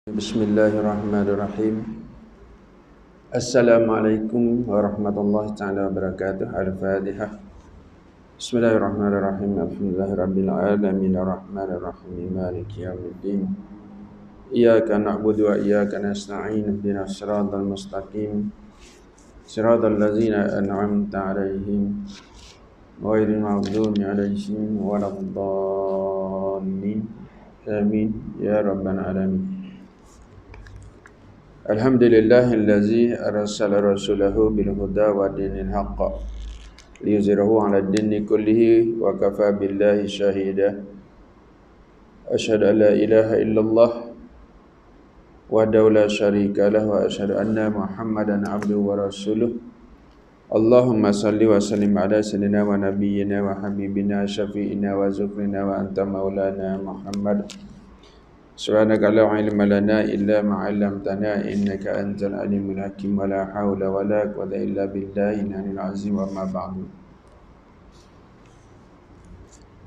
Bismillahirrahmanirrahim. Assalamualaikum warahmatullahi taala wabarakatuh. Al-Fatihah. Bismillahirrahmanirrahim. Alhamdulillahirabbil alamin arrahmanirrahim maliki yaumiddin. Iyyaka na'budu wa iyyaka nasta'in. Ihdinas siratal mustaqim. Siratal ladzina an'amta 'alaihim ghairil maghdubi 'alaihim waladdallin. Amin ya rabbal alamin. Alhamdulillahillazi arsala rasulahu bil huda wa dinil haqq liyuzhirahu 'ala ad-dini kullihi wa kafa billahi shahida. Asyhadu an la ilaha illallah wahdahu la syarika lah wa asyhadu anna Muhammadan 'abduhu wa rasuluh. Allahumma salli wa sallim ala sayyidina wa nabiyyina wa habibina syafi'ina wa zukrina wa anta maulana Muhammad. Subhanaka la ilma lana illa ma 'allamtana innaka antal alimul hakim wa la haula wa la quwwata illa billahi al-'aliyyil azim wa ma ba'du.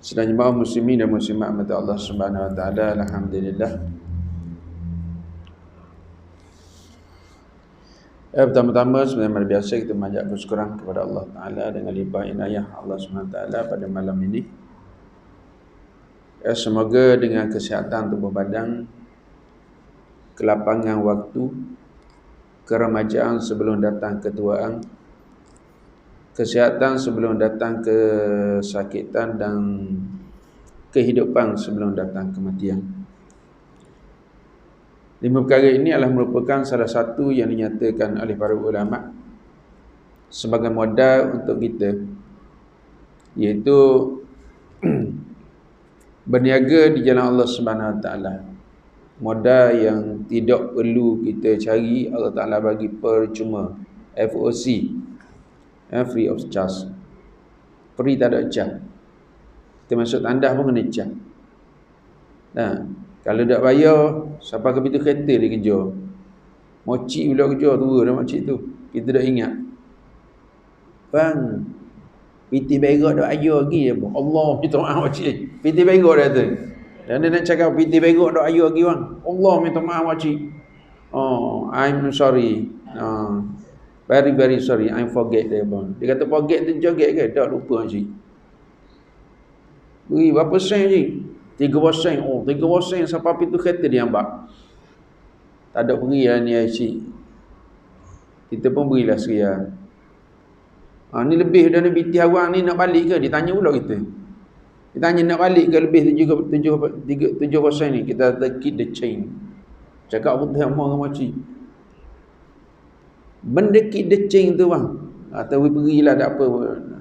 Sedang jemaah muslimin dan muslimat mata Allah Subhanahu wa taala, alhamdulillah. Pertama-tama sebenarnya biasa kita mengucap bersyukur kepada Allah Taala dengan limpah inayah Allah Subhanahu wa taala pada malam ini. Semoga dengan kesihatan tubuh badan, kelapangan waktu, keremajaan sebelum datang ketuaan, kesihatan sebelum datang kesakitan, dan kehidupan sebelum datang kematian. 5 perkara ini adalah merupakan salah satu yang dinyatakan oleh para ulama sebagai modal untuk kita, iaitu berniaga di jalan Allah Subhanahu wa taala. Modal yang tidak perlu kita cari, Allah Taala bagi percuma. FOC, free of charge. Free tak ada charge. Kita masuk tandas pun kena charge. Nah, kalau tak bayar, sampai ke pintu kereta dia kejar. Mocik pula kejar tua dah mocik tu. Kita dah ingat. Bang, piti berak dak ayo lagi apa? Allah minta maaf cik. Piti berak dah tu. Dan dia nak cakap piti berak dak ayo lagi bang. Allah minta maaf cik. Oh, I'm sorry. Very very sorry. I forget dia bang. Dia kata forget tu joget ke? Tak, lupa cik. Beri berapa sen cik? 30 sen. Oh, 30 sen sampai pintu kereta dia ambak. Tak ada beri lah ni cik. Kita pun berilah seria. Ni lebih dari binti awang ni nak balik ke? Ditanya pula kita. Ditanya nak balik ke lebih 7% ni. Kita keep the chain. Cakap betul yang mahu dengan makcik. Benda keep the chain tu bang. Atau berilah tak apa.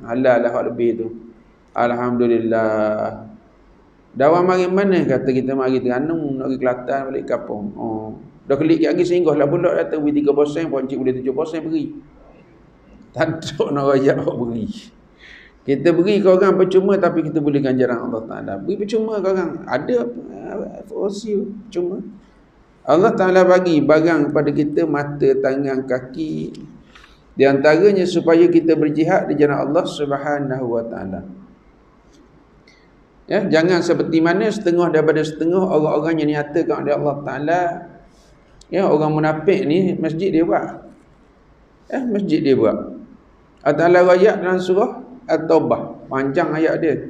Halal lah lebih tu. Alhamdulillah. Dawang mari mana? Kata kita mari Terengganu. Nak pergi Kelantan balik kampung. Dah kelik lagi singgah lah pula. Kata 3%. Pakcik boleh 7% beri. Tak ada nak rakyat awak beri. Kita beri ke orang percuma, tapi kita boleh ganjaran Allah Ta'ala. Beri percuma ke orang. Ada FOC percuma. Allah Ta'ala bagi barang kepada kita, mata, tangan, kaki. Di antaranya supaya kita berjihad di jalan Allah Subhanahu wa Ta'ala. Ya, jangan seperti mana setengah daripada setengah orang-orang yang nyatakan oleh Allah Ta'ala. Ya, orang munafik ni masjid dia buat. Masjid dia buat. Allah ayat dalam surah At-Taubah. Panjang ayat dia.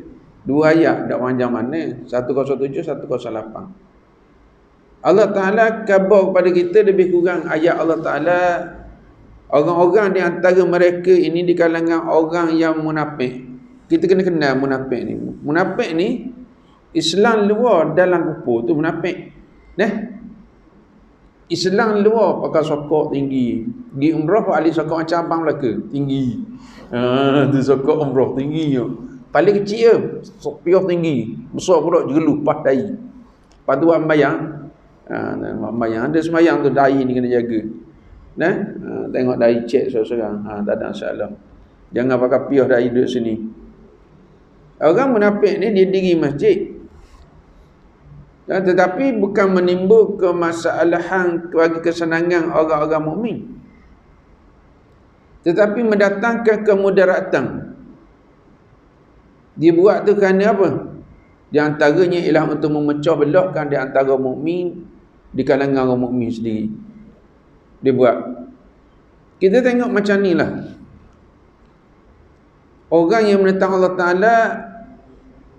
2 ayat. Tak panjang mana. 107, 108. Allah Ta'ala khabar kepada kita lebih kurang ayat Allah Ta'ala. Orang-orang di antara mereka ini di kalangan orang yang munafik. Kita kena kenal munafik ni. Munafik ni, Islam luar dalam kupur tu munafik. Islam luar pakai sokok tinggi. Pergi umrah ahli sokok macam abang Melaka tinggi. Tu sokok umrah tinggi tu. Paling kecil je, sopiah tinggi. Besar pula jegeluh pas dai. Lepas tu buat sembahyang. Sembahyang ada sembahyang tu dai ni kena jaga. Tengok dai cek seorang-seorang. Tak ada masalah. Jangan pakai piah dai duduk sini. Orang munafik ni dia diri masjid. Tetapi bukan menimbulkan kemasalahan bagi kesenangan orang-orang mukmin, tetapi mendatangkan kemudaratan. Dia buat tu kerana apa? Di antaranya ialah untuk memecah belahkan di antara mukmin di kalangan orang mukmin sendiri. Dia buat. Kita tengok macam ni lah. Orang yang menentang Allah Ta'ala,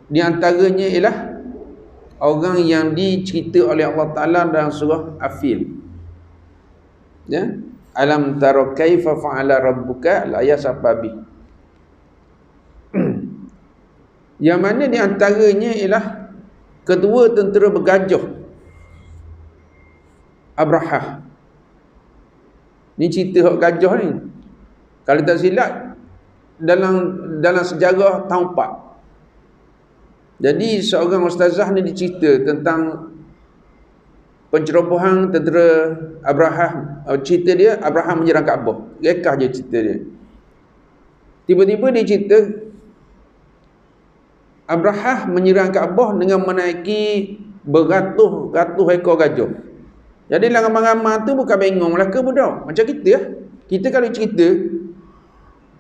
di antaranya ialah orang yang dicerita oleh Allah Ta'ala dalam surah Afil. Ya? Alam tara kaifa fa'ala rabbuka la yasababi. Yang mana di antaranya ialah kedua tentera bergajah Abrahah. Ni cerita hak gajah ni. Kalau tak silap dalam sejarah tahun 4. Jadi seorang ustazah ni dicerita tentang pencerobohan tentera Abraham. Cerita dia Abraham menyerang Kaabah. Rekah je cerita dia. Tiba-tiba dia cerita Abraham menyerang Kaabah dengan menaiki beratus-ratus ekor gajah. Jadi dalam ramai-ramai tu bukan bengong Melaka budak. Macam kita lah. Kita kalau cerita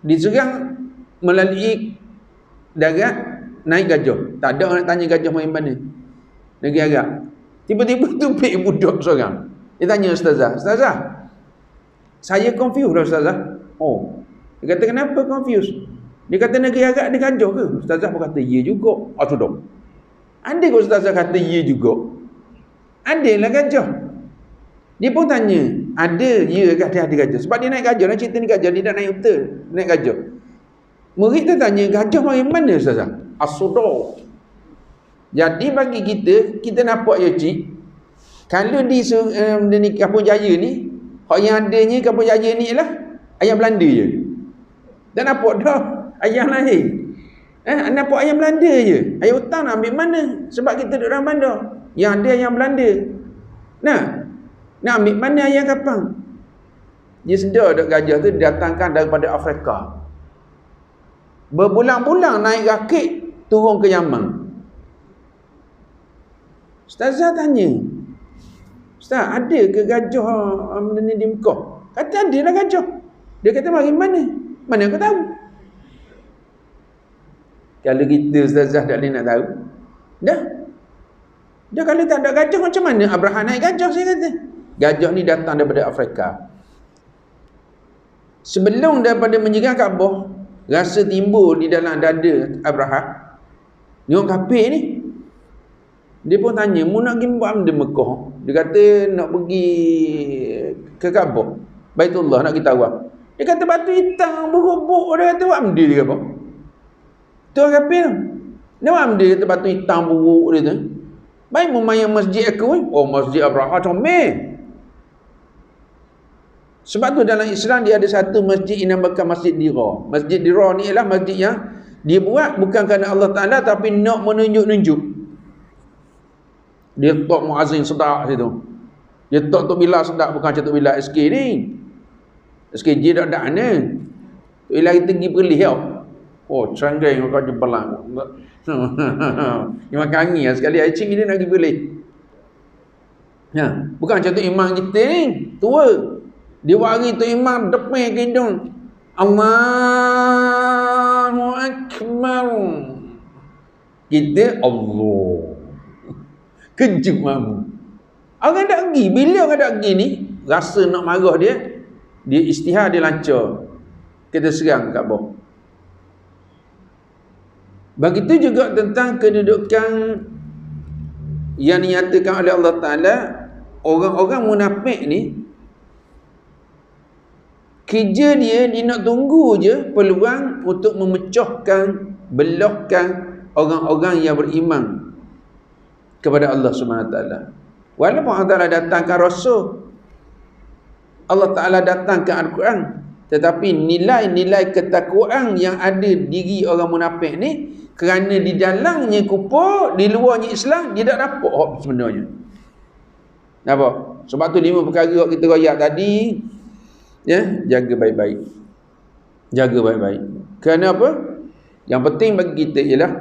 diserang melalui darat naik gajah. Tak ada orang nak tanya gajah main mana. Negeri Arab. Tiba-tiba tu pergi budak seorang. Dia tanya ustazah, "Ustazah, saya confused lah ustazah." Oh. Dia kata, "Kenapa confused?" Dia kata, "Negeri Arab ada gajah ke?" Ustazah pun kata, "Ya juga." Ah, sudah. Ada ke ustazah kata ya juga? Adalah gajah. Dia pun tanya, ada ya ke ada gajah? Sebab dia naik gajah, nak cerita ni gajah, dia dah naik unta, naik gajah. Murid tu tanya, gajah mari mana ustazah? As-sudur. Jadi bagi kita nampak ya cik, kalau di Kampung Jaya ni, hak yang adanya Kampung Jaya ni ialah ayam Belanda je. Dan nampak dah ayam lain. Nampak ayam Belanda je. Ayam hutang nak ambil mana? Sebab kita duduk dalam bandar. Yang ada ayam Belanda. Nah, nak ambil mana ayam kapang? Dia sedar duk gajah tu didatangkan daripada Afrika. Berbulan-bulan naik rakit turun ke Yaman. Ustazah tanya, "Ustaz, ada ke gajah ni di Mekah?" Kata, "Ada lah gajah." Dia kata, "Mari mana?" "Mana aku tahu?" Kalau kita ustazah tak boleh nak tahu. Dah kalau tak ada gajah macam mana Abraham naik gajah, saya kata. Gajah ni datang daripada Afrika. Sebelum daripada menyerang Kaabah, rasa timbul di dalam dada Abraham. Ni orang kafir ni. Dia pun tanya, "Mu nak pergi buat di Mekah?" Dia kata nak pergi ke Kaabah, Baitullah, nak kita awak. Dia kata batu hitam berubuk. Dia kata buat benda dia apa? Tu orang kafir. Dia buat benda kata batu hitam buruk dia tu. Baik memayang masjid aku. Oh, masjid Abraham comel. Sebab tu dalam Islam dia ada satu masjid yang dinamakan Masjid Dira. Masjid Dira ni ialah masjid yang dia buat bukan kerana Allah Ta'ala tapi nak menunjuk-nunjuk. Dia tok muazzin sedap situ. Dia tok Bilal sedap, bukan macam Bilal SK ni. SKJ dak ni. Bila kita pergi perlih tau. Oh, canggih kau jebelang. Dia makan angin sekali acing dia nak pergi perlih. Ya, bukan macam tu imam kita ni, tua. Dia hari tu imam depan ke hidung. Allahu Akbar. Kita Allah. Kejut mamu. Orang tak pergi. Bila orang tak pergi ni, rasa nak marah dia istihad, dia lancar. Kita serang Kaabah. Begitu juga tentang kedudukan yang dinyatakan oleh Allah Ta'ala, orang-orang munafik ni, kerja dia nak tunggu je peluang untuk memecahkan, belahkan orang-orang yang beriman kepada Allah Subhanahu Wa Taala. Walaupun Allah Ta'ala datangkan Rasul, Allah Ta'ala datangkan Al-Quran, tetapi nilai-nilai ketakwaan yang ada diri orang munafik ni, kerana di dalamnya kufur, di luarnya Islam, dia tak dapat sebenarnya. Apa? Sebab tu 5 perkara yang kita royak tadi, ya, jaga baik-baik. Jaga baik-baik. Kerana apa? Yang penting bagi kita ialah,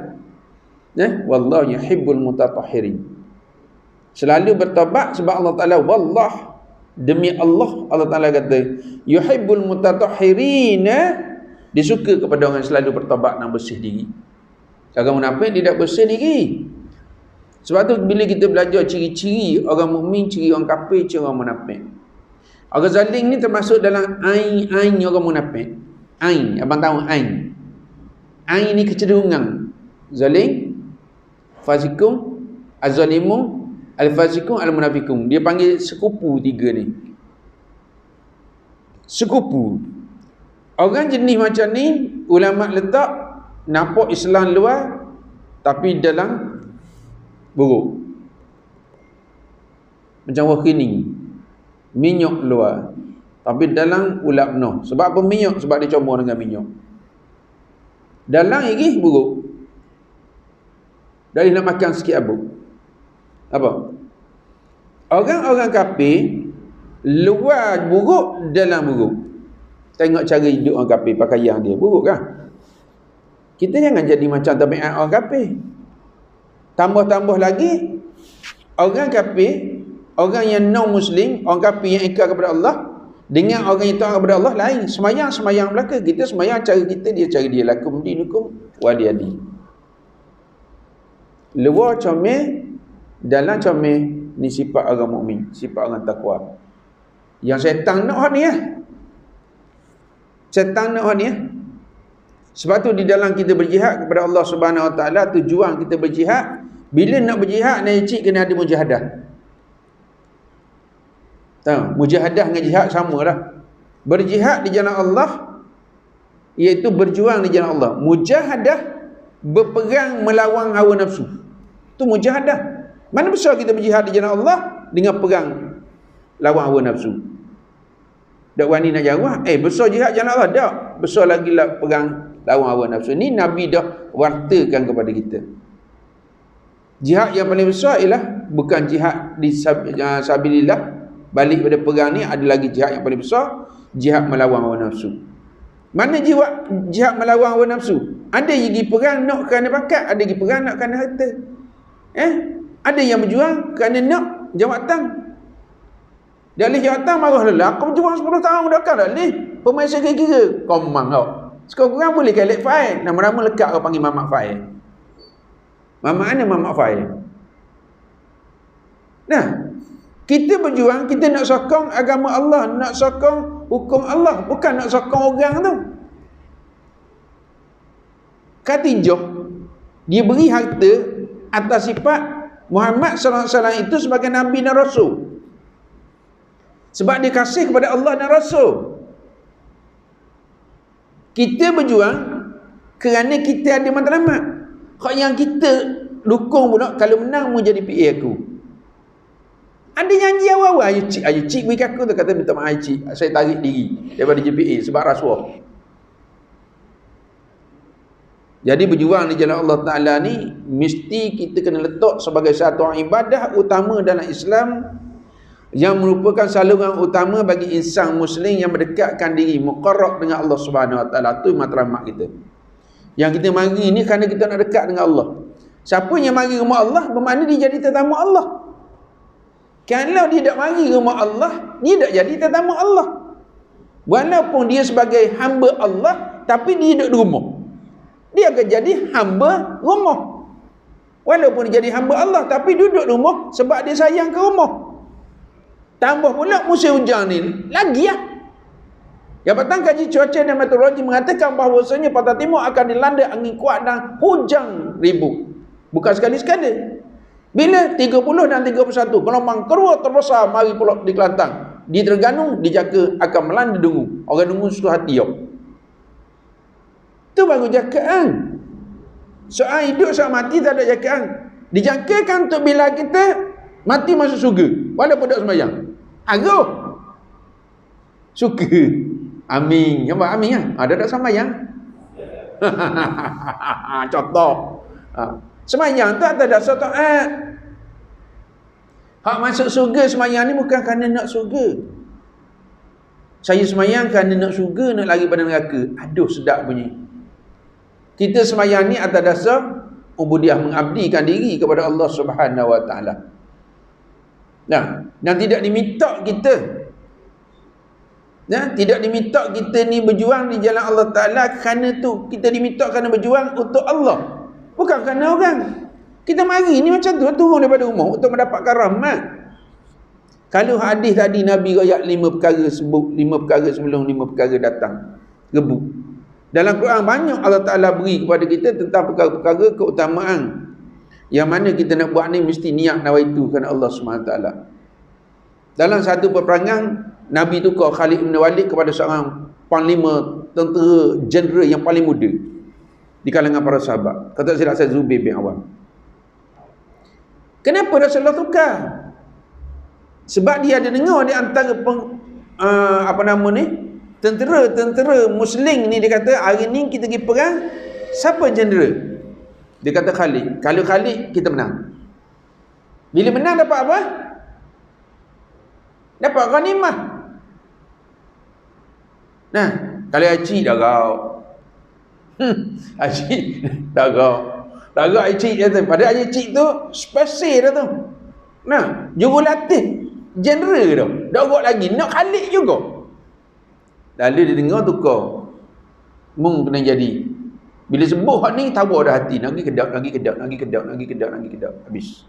wallahu yuhibbul mutatahhirin. Selalu bertaubat sebab Allah Ta'ala, wallah, demi Allah, Allah Ta'ala kata yuhibbul mutatahhirin, dia suka kepada orang yang selalu bertaubat dan bersih diri. Orang munafik dia tak bersih diri. Sebab tu bila kita belajar ciri-ciri orang mukmin, ciri orang kafir, ciri orang munafik. Orang zalim ni termasuk dalam ain orang munafik. Ain, abang tahu ain. Ain ni kecenderungan. Zalim, fasikum, az-zalimun, al-fasikum, al-munafikum. Dia panggil sekupu tiga ni. Sekupu. Orang jenis macam ni, ulama letak nampak Islam luar tapi dalam buruk. Macam wakini, minyak luar tapi dalam ulap penuh. Sebab apa minyak? Sebab dia comor dengan minyak. Dalam lagi buruk. Dari nak makan sikit abuk. Apa? Orang-orang kafir luar buruk, dalam buruk. Tengok cara hidup orang kafir, pakaian dia buruk kan? Kita jangan jadi macam tabiat orang kafir. Tambah-tambah lagi, orang kafir, orang yang non-Muslim, orang kafir yang ingkar kepada Allah, dengan orang yang taat kepada Allah lain. Semayang belaka. Kita semayang cara kita, dia cara dia. Lakum dinukum waliyadi. Luar comel, dalam comel. Ni sifat orang mukmin, sifat orang takwa. Yang syaitan nak ni lah. Syaitan nak ni lah. Sebab tu di dalam kita berjihad kepada Allah Subhanahu Wa Taala, tujuan kita berjihad, bila nak berjihad naik cik kena ada mujahadah. Tahu, mujahadah dengan jihad sama lah. Berjihad di jalan Allah iaitu berjuang di jalan Allah. Mujahadah berperang melawan hawa nafsu. Tu mujahadah. Mana besar kita berjihad di jalan Allah dengan perang lawan hawa nafsu. Tak berani nak jawab, besar jihad jalan Allah tak? Besar lagi lah perang lawan hawa nafsu. Ni Nabi dah wartakan kepada kita. Jihad yang paling besar ialah bukan jihad di sabilillah, balik pada perang ni ada lagi jihad yang paling besar, jihad melawan hawa nafsu. Mana jihad melawan hawa nafsu? Ada yang pergi perang nak kerana bakat, ada yang pergi perang nak kerana harta. Ada yang berjuang kerana nak jawatan. Dia alih jawatan marah lelah. Aku berjuang 10 tahun dah kan dah alih. Pemain kira-kira. Kau memang kau. Sekarang boleh kelek Fail. Nama-nama lekat kau panggil Mamak Fail. Mamak mana Mamak Fail? Nah, kita berjuang, kita nak sokong agama Allah, nak sokong hukum Allah, bukan nak sokong orang tu. Khadijah, dia beri harta atas sifat Muhammad SAW itu sebagai Nabi dan Rasul. Sebab dia kasih kepada Allah dan Rasul. Kita berjuang kerana kita ada matlamat. Kalau yang kita dukung pula, kalau menang mu jadi PA aku. Ada janji awal-awal, ayo cik beri aku tu, kata minta maaf cik, saya tarik diri daripada JPA sebab rasuah. Jadi berjuang di jalan Allah Ta'ala ni mesti kita kena letak sebagai satu ibadah utama dalam Islam, yang merupakan saluran utama bagi insan muslim yang mendekatkan diri, muqarrab dengan Allah Subhanahu Wa Ta'ala. Itu matlamat kita. Yang kita mari ni kerana kita nak dekat dengan Allah. Siapa yang mari rumah Allah bermakna dia jadi tetamu Allah. Kalau dia tak mari rumah Allah, dia tak jadi tetamu Allah. Walaupun dia sebagai hamba Allah, tapi dia duduk di rumah, dia akan jadi hamba rumah. Walaupun dia jadi hamba Allah, tapi duduk di rumah sebab dia sayang ke rumah. Tambah pula musim hujan ni lagi lah. Jabatan Kaji Cuaca dan Meteorologi mengatakan bahawasanya Pantai Timur akan dilanda angin kuat dan hujan ribut. Bukan sekali-sekali. Bila 30 dan 31 gelombang kedua terbesar mari pula di Kelantan, di Terengganu dijangka akan melanda Dengu. Orang Dengu suka hati yo. Itu baru jakaan. Soal hidup, soal mati tak ada jakaan. Dijangkakan untuk bila kita mati masuk surga walaupun tak sembahyang. Aduh. Suka. Amin. Nampak amin lah. Ada tak sembahyang? Contoh. Sembahyang tak ada dasar taat. Hak masuk surga sembahyang ni bukan kerana nak surga. Saya sembahyang kerana nak surga, nak lari pada neraka. Aduh sedap bunyi. Kita sembahyang ni atas dasar ubudiah, mengabdikan diri kepada Allah Subhanahu Wa Ta'ala. Nah, dan tidak diminta kita, tidak diminta kita ni berjuang di jalan Allah Ta'ala kerana tu. Kita diminta kerana berjuang untuk Allah, bukan kerana orang. Kita mari ni macam tu, turun daripada rumah untuk mendapatkan rahmat. Kalau hadis tadi Nabi royak 5 perkara sebut, 5 perkara sebelum 5 perkara datang. Gebuk. Dalam Quran banyak Allah Ta'ala beri kepada kita tentang perkara-perkara keutamaan. Yang mana kita nak buat ni mesti niat nawaitu kerana Allah SWT. Dalam satu peperangan, Nabi tukar Khalid bin Walid kepada seorang panglima tentera jeneral yang paling muda di kalangan para sahabat. Kata silap saya Zubair bin Awam. Kenapa Rasulullah tukar? Sebab dia ada dengar di antara tentera Muslim ni, dia kata hari ni kita pergi perang, siapa jeneral? Dia kata Khalid. Kalau Khalid kita menang. Bila menang dapat apa? Dapat ghanimah. Nah, kalau Acik dah kau. Acik dah kau. Dah kau Acik dia tu. Padahal Acik tu spesial dah tu. Nah, jurulatih jeneral tu. Dah kau lagi nak Khalid juga. Lalu dia dengar tukar. Mung kena jadi. Bila sembuh hak ni tahu dah hati. Lagi kedap. Habis.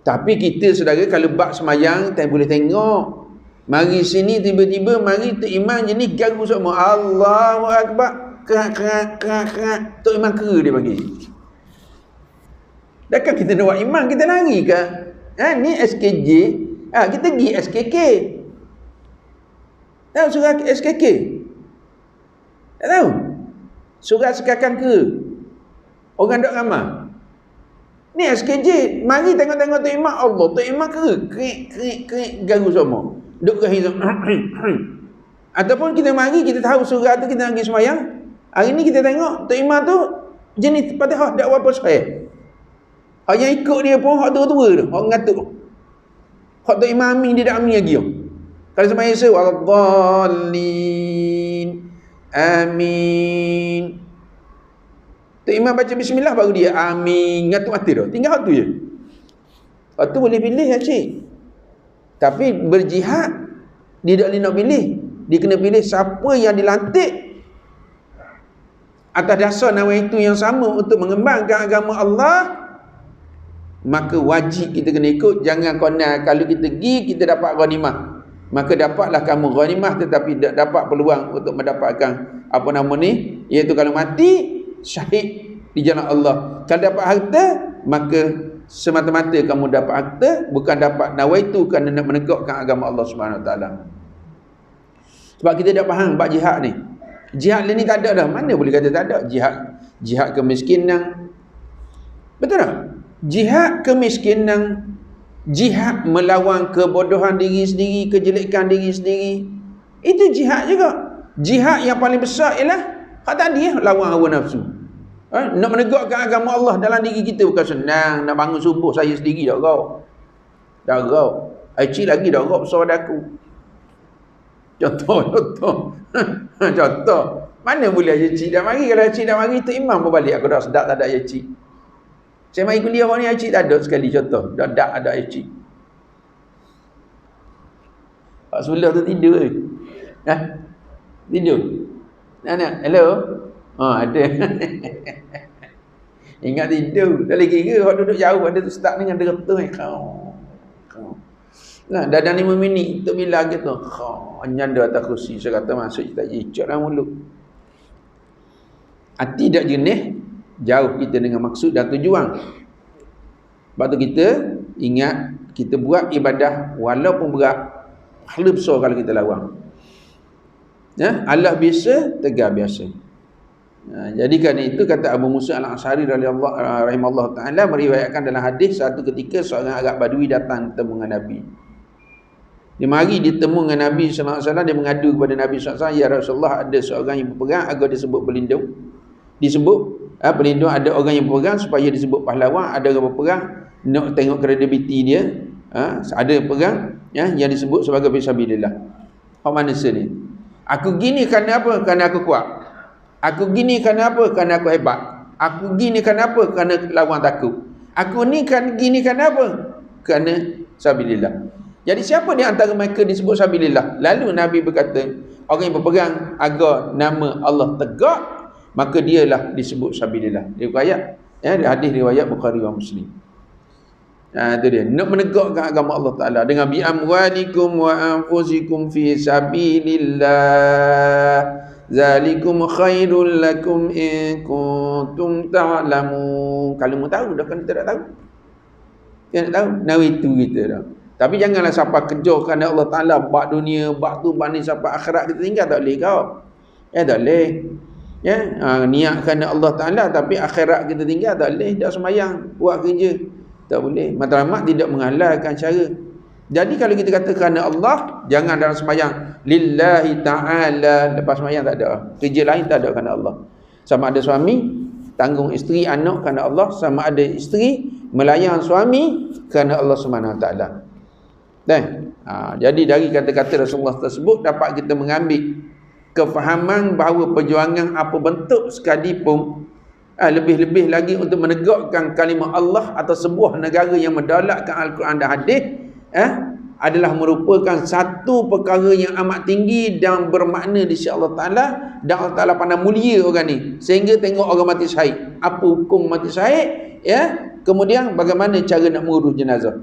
Tapi kita saudara kalau bab semayang tak boleh tengok. Mari sini tiba-tiba mari Tok Imam jenis garu semua. Allahu Akbar. Kerak. Tok Imam kera dia bagi. Takkan kita nak buat imam kita lari ke? Ni SKJ. Kita pergi SKK. Tahu surah SKK? Tak tahu? Surah sekakan ke? Orang dok ramah. Ni SKJ. Mari tengok-tengok Tok Imam. Allah, Tok Imam kerik garu semua. Duk rahim. Ataupun kita mari, kita tahu surah tu kita pergi semayang. Hari ni kita tengok Tok Imam tu jenis Fatihah tak apa sahih. Hak yang ikut dia pun hak tua-tua tu, hak ngatuk. Hak Tok Imam amin dia tak amin lagi. Kalau semayang surah Al-Dhalin Amin. Tok Imam baca bismillah baru dia amin, ngatuk mati dah. Tinggal hak tu je. Hak tu boleh pilih ya cik. Tapi berjihad dia tak boleh nak pilih. Dia kena pilih siapa yang dilantik atas dasar nawaitu yang sama untuk mengembangkan agama Allah, maka wajib kita kena ikut. Jangan konon kalau kita pergi kita dapat ghanimah, maka dapatlah kamu ghanimah tetapi tak dapat peluang untuk mendapatkan apa nama ni, iaitu kalau mati syahid di jalan Allah. Kalau dapat harta maka semata-mata kamu dapat harta, bukan dapat nawaitu kerana nak menegakkan agama Allah Subhanahu Wa Taala. Sebab kita dah faham bab jihad ni. Jihad ni tak ada dah. Mana boleh kata tak ada? Jihad kemiskinan. Betul tak? Jihad kemiskinan, jihad melawan kebodohan diri sendiri, kejelekan diri sendiri. Itu jihad juga. Jihad yang paling besar ialah hak tadi lawan hawa nafsu. Nak menegakkan agama Allah dalam diri kita bukan senang. Nak bangun subuh saya sendiri dah kau. Dah kau. Acik lagi dah kau besar pada aku. Contoh. Mana boleh Acik dah mari. Kalau Acik dah mari Tok Imam pun balik. Aku dah sedap tak ada Acik. Saya mari kuliah orang ni Acik tak ada sekali contoh. Dah ada Acik. Pak sebelah tu tidur ke? Tidur. Nak. Hello. Ada. Ingat tidur. Dah lagi kira orang duduk jauh ada tu start dengan dereta kau. Nah, dah 5 minit untuk bila gitu. Nyanda atas kursi saya kata masuk tak jicak dalam mulut. Hati tak jenis, jauh kita dengan maksud dan tujuan. Sebab tu kita ingat kita buat ibadah walaupun berat, pahala besar kalau kita lawan. Allah biasa, tegar biasa. Jadi kerana itu kata Abu Musa Al-Asy'ari rahimahullah ta'ala meriwayatkan dalam hadis, satu ketika seorang Arab Badui datang bertemu dengan Nabi. Dia mari ditemu dengan Nabi SAW, dia mengadu kepada Nabi SAW, ya Rasulullah, ada seorang yang berperang agar disebut berlindung. Berlindung ada orang yang berperang supaya disebut pahlawan, ada orang berperang nak tengok kredibiliti dia. Ada perang yang disebut sebagai fisabilillah. Hak mana ni? Aku gini kerana apa? Kerana aku kuat. Aku gini kerana apa? Kerana aku hebat. Aku gini kerana apa? Kerana lawan takut. Aku ni kan gini kerana apa? Kerana sabilillah. Jadi siapa di antara mereka disebut sabilillah? Lalu Nabi berkata, orang yang berperang agar nama Allah tegak, maka dialah disebut sabilillah. Dia berkata, Ya, hadis riwayat Bukhari wa Muslim. Itu dia. Nak menegakkan agama Allah Ta'ala dengan bi amwalikum wa anfusikum fi sabilillah. Zalikum khairul lakum in kuntum ta'lamun. Kalau mu tahu dah kan kita tak tahu. Kita nak tahu nawaitu kita dah. Tapi janganlah sampai kejar kerana Allah Ta'ala bak dunia, bak tu, bak ni sampai akhirat kita tinggal tak boleh kau. Ya tak boleh. Ya, niat kerana Allah Ta'ala tapi akhirat kita tinggal tak boleh. Dah sembahyang, buat kerja. Tak boleh. Matlamat tidak menghalalkan cara. Jadi kalau kita kata kerana Allah, jangan dalam sembahyang lillahi ta'ala, lepas sembahyang tak ada. Kerja lain tak ada kerana Allah. Sama ada suami tanggung isteri anak kerana Allah, sama ada isteri melayan suami kerana Allah Subhanahu Wa Taala. Jadi dari kata-kata Rasulullah tersebut dapat kita mengambil kefahaman bahawa perjuangan apa bentuk sekalipun, lebih-lebih lagi untuk menegakkan kalimah Allah atau sebuah negara yang mendalakkan Al-Quran dan hadis, adalah merupakan satu perkara yang amat tinggi dan bermakna di sisi Allah Ta'ala, dan Allah Ta'ala pandang mulia orang ni sehingga tengok orang mati syahid, apa hukum mati syahid, kemudian bagaimana cara nak mengurus jenazah.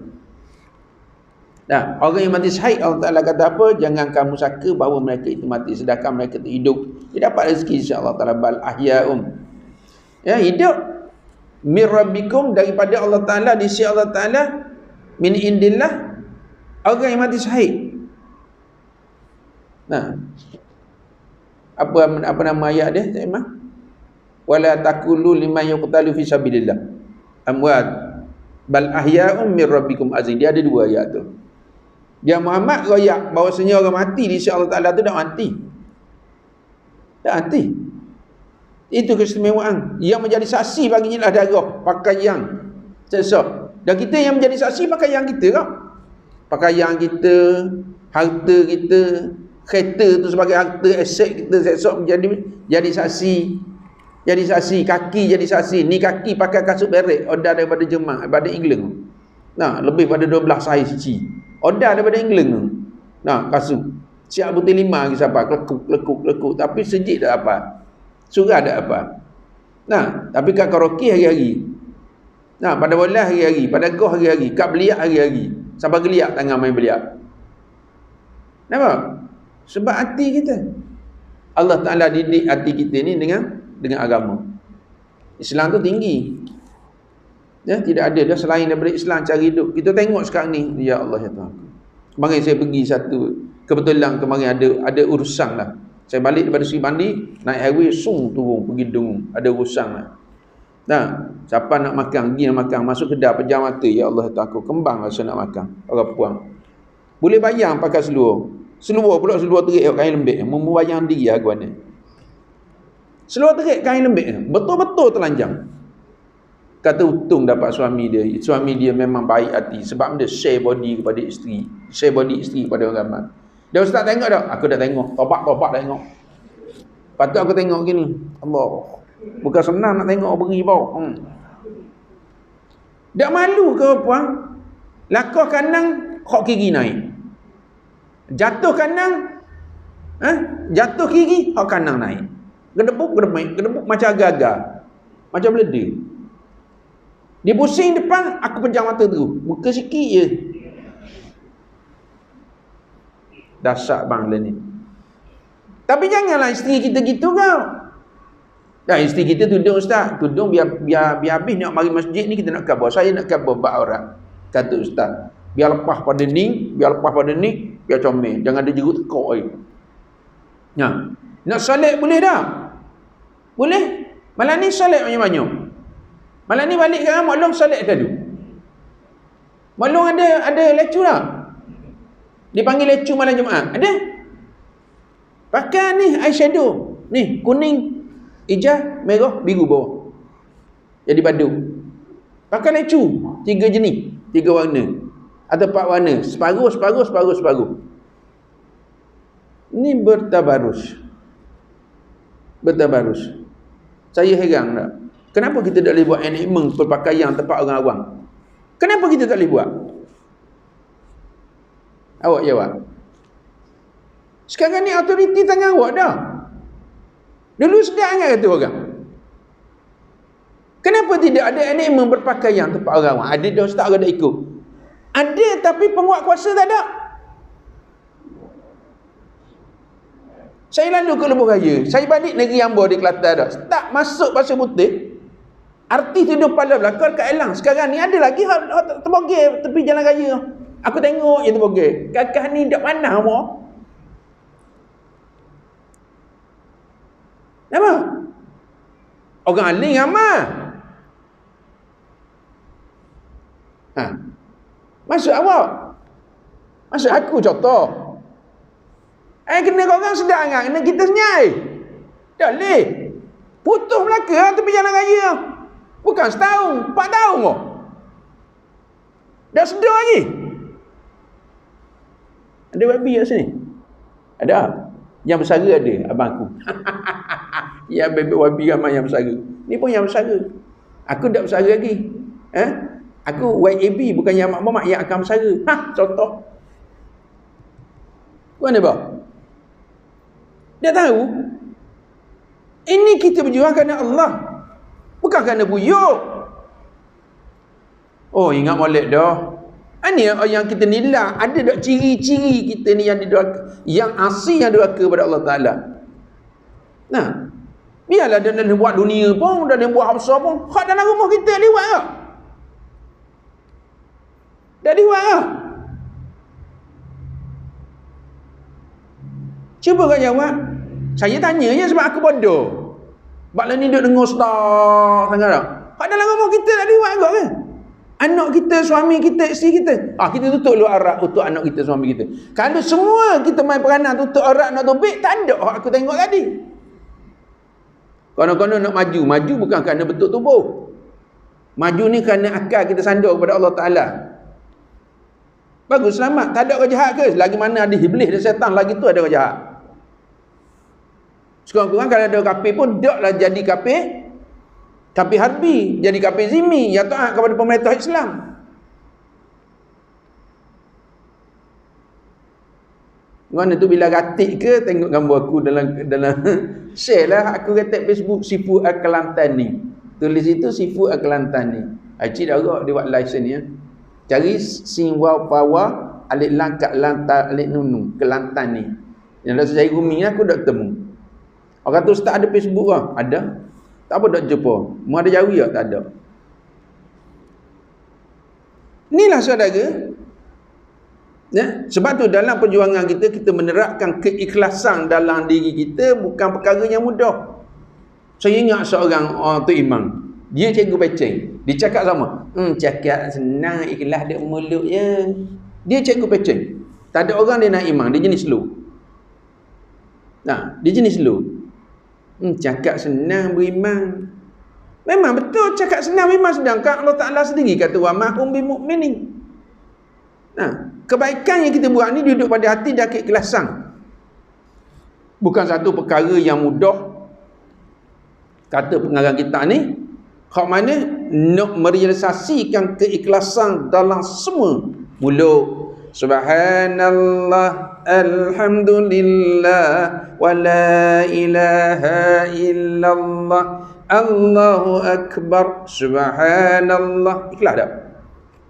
Nah, orang yang mati syahid Allah Ta'ala kata apa? Jangan kamu sangka bahawa mereka itu mati sedangkan mereka itu hidup. Dia dapat rezeki insya-Allah Ta'ala. Bal ahya'um. Ya, hidup mir rabbikum, daripada Allah Ta'ala, di sisi Allah Ta'ala, min indillah. Orang yang mati syahid. Nah, apa nama ayat dia? Tak imam? Wala taqulu liman yuqtalu fi sabilillah amwat bal ahya'um mir rabbikum azim. Dia ada dua ayat tu. Dia Muhammad royak bahawasanya orang mati di sisi Allah Ta'ala tu dah mati. Dah mati. Itu keistimewaan. Yang menjadi saksi baginya adalah darah, pakaian, sesak. Dan kita yang menjadi saksi pakaian kita kan? Pakaian kita, harta kita, kereta tu sebagai harta, aset kita, sesak jadi saksi. Jadi saksi, kaki jadi saksi. Ni kaki pakai kasut beret, order daripada Jerman, daripada England. Nah, lebih pada 12 saiz C. Order daripada England tu. Nah, kasut. Siap butir 5 lagi sampai lekuk. Tapi sejik tak apa. Surah tak apa. Nah, tapi kat karaoke hari-hari. Nah, pada bola hari-hari, pada goh hari-hari, kat beliak hari-hari. Sampai geliak tangan main beliak. Nampak? Sebab hati kita. Allah Ta'ala didik hati kita ni dengan agama. Islam tu tinggi. Ya, tidak ada dah selain daripada Islam cara hidup. Kita tengok sekarang ni, ya Allah ya Tuhan. Kemarin saya pergi satu, kebetulan kemarin ada urusan lah. Saya balik daripada Sri Bandi, naik highway, turun pergi Dengung, ada urusan lah. Nah, siapa nak makan, pergi nak makan, masuk kedai pejam mata, ya Allah Tuhan aku, kembang rasa nak makan. Orang puang. Boleh bayang pakai seluar. Seluar terik kain lembik, membayang diri aku ni. Seluar terik kain lembik, betul-betul telanjang. Kata untung dapat suami dia. Suami dia memang baik hati sebab dia share body kepada isteri, share body isteri kepada orang ramai. Dia ustaz tengok dah, aku dah tengok, topak dah tengok. Patut aku tengok gini, Allah, bukan senang nak tengok beri bau. Tak malu ke puan? Lakah kanan, khok kiri naik. Jatuh kanan, jatuh kiri, khok kanan naik. Gedebuk macam agak-agak, macam meledih. Dia pusing depan, aku pejam mata terus. Muka sikit je. Dahsyat bang ni. Tapi janganlah isteri kita gitu kau. Dah isteri kita tudung ustaz, tudung biar habis nak mari masjid ni kita nak khabar. Saya nak khabar bab aurat. Kata ustaz, biar lepas pada ni, biar comel. Jangan ada jerut tekak ai. Nah, nak solat boleh dah? Boleh. Malam ni solat banyak-banyak. Malam ni balik ke Mak Long solat dulu. Mak Long ada lecture lah. Dipanggil lecture malam Jumaat. Ada? Pakai ni eyeshadow. Ni kuning, hijau, merah, biru bawah. Jadi badu. Pakai lecture 3 jenis, 3 warna atau 4 warna. Separuh. Ni bertabarus. Saya heran tak? Kenapa kita tak boleh buat enactment berpakaian tempat orang awam? Kenapa kita tak boleh buat? Awak jawab. Sekarang ni autoriti tangan awak dah. Dulu sedap sangat kata orang. Kenapa Kenapa tidak ada anime berpakaian tempat orang? Ada dah ustaz, orang dah ikut. Ada tapi penguat kuasa tak ada. Saya lalu ke Lebuh Raya. Saya balik negeri Ambo di Kelantan dah. Tak masuk Pasir Putih. Artis tuduh kepala belakang kat Elang. Sekarang ni ada lagi terbogel tepi jalan raya. Aku tengok je terbogel. Kakak ni dak panah mo. Apa? Orang aling amal. Maksud awak? Maksud aku contoh. Kena korang sedar kan? Kena kita senyai. Tak boleh. Putus Melaka tepi jalan raya. Bukan setahun, 4 tahun kok. Dah sedar lagi. Ada babi kat sini? Ada. Yang bersara ada, abang aku. Yang bebek babi ramai yang bersara. Ni pun yang bersara. Aku tak bersara lagi. Aku YAB bukan yang mak-mak yang akan bersara. Contoh. Mana bah? Dia tahu. Ini kita berjuang kerana Allah. Bukan kerana buyuk. Oh, ingat molek dah. Ini yang kita nilai. Ada tak ciri-ciri kita ni yang didoakan, yang asli yang doa kepada Allah Ta'ala. Nah, biarlah dia nak buat dunia pun, dia nak buat apa pun. Hak dalam rumah kita lewat tak? Dah lewat tak? Cuba kau jawab. Saya tanya je sebab aku bodoh. Sebab lah ni duduk dengar star sangat tak? Hak dalam rumah kita dah lewat kot kan? Anak kita, suami kita, isteri kita. Kita tutup lu arak untuk anak kita, suami kita. Kalau semua kita main peranan tutup arak nak tobek, tak ada aku tengok tadi. Konon-konon nak maju. Maju bukan kerana bentuk tubuh. Maju ni kerana akal kita sandar kepada Allah Ta'ala. Bagus, selamat. Tak ada orang jahat ke? Lagi mana ada iblis dan syaitan, lagi tu ada orang jahat. Sekurang-kurang kalau ada kafir pun, taklah jadi kafir. Kafir harbi, jadi kafir zimmi yang taat kepada pemerintah Islam. Mana tu bila ratik ke tengok gambar aku dalam share lah aku ratik Facebook Sifu Kelantan ni. Tulis itu Sifu Kelantan ni. Cik darah dia buat live sini ya. Cari sing wow pawa alik langkat lantar alik nunu Kelantan ni. Yang dah saya gumi aku dak temu. Orang tu ustaz ada Facebook ah? Ada. Tak apa dak jumpa. Mu ada jauh tak? Tak ada. Inilah saudara. Ya, sebab tu dalam perjuangan kita, kita menerapkan keikhlasan dalam diri kita bukan perkara yang mudah. Saya ingat seorang tu imam. Dia cikgu peceng. Dia cakap sama. Cakap senang, ikhlas dia mulut je. Dia cikgu peceng. Tak ada orang dia nak imam. Dia jenis slow. Nah, dia jenis slow. Cakap senang beriman. Memang betul cakap senang beriman, sedangkan Allah Ta'ala sendiri kata wa ma hum bimu'minin. Nah, kebaikan yang kita buat ni duduk pada hati dan keikhlasan. Bukan satu perkara yang mudah. Kata pengarang kita ni, hak mana nak merealisasikan keikhlasan dalam semua mulut. Subhanallah, alhamdulillah, wa la ilaha illallah, Allahu Akbar, Subhanallah. Ikhlas tak?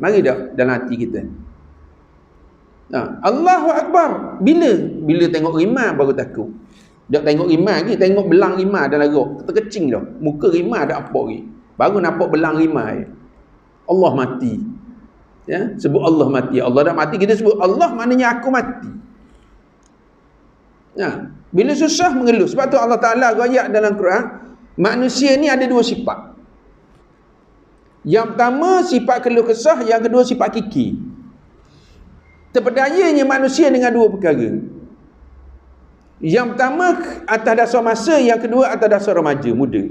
Mari tak dalam hati kita? Allahu Akbar. Bila tengok rimah baru takut. Tak tengok rimah lagi, tengok belang rimah dalam rok. Terkecing dah. Muka rimah ada apa lagi. Baru nampak belang rimah. Allah mati. Ya, sebut Allah mati. Allah dah mati, kita sebut Allah maknanya aku mati. Ya, bila susah mengeluh. Sebab tu Allah Ta'ala ayat dalam Quran, manusia ni ada dua sifat. Yang pertama sifat keluh kesah, yang kedua sifat kiki. Terpedayanya manusia dengan dua perkara. Yang pertama atas dasar masa, yang kedua atas dasar remaja muda.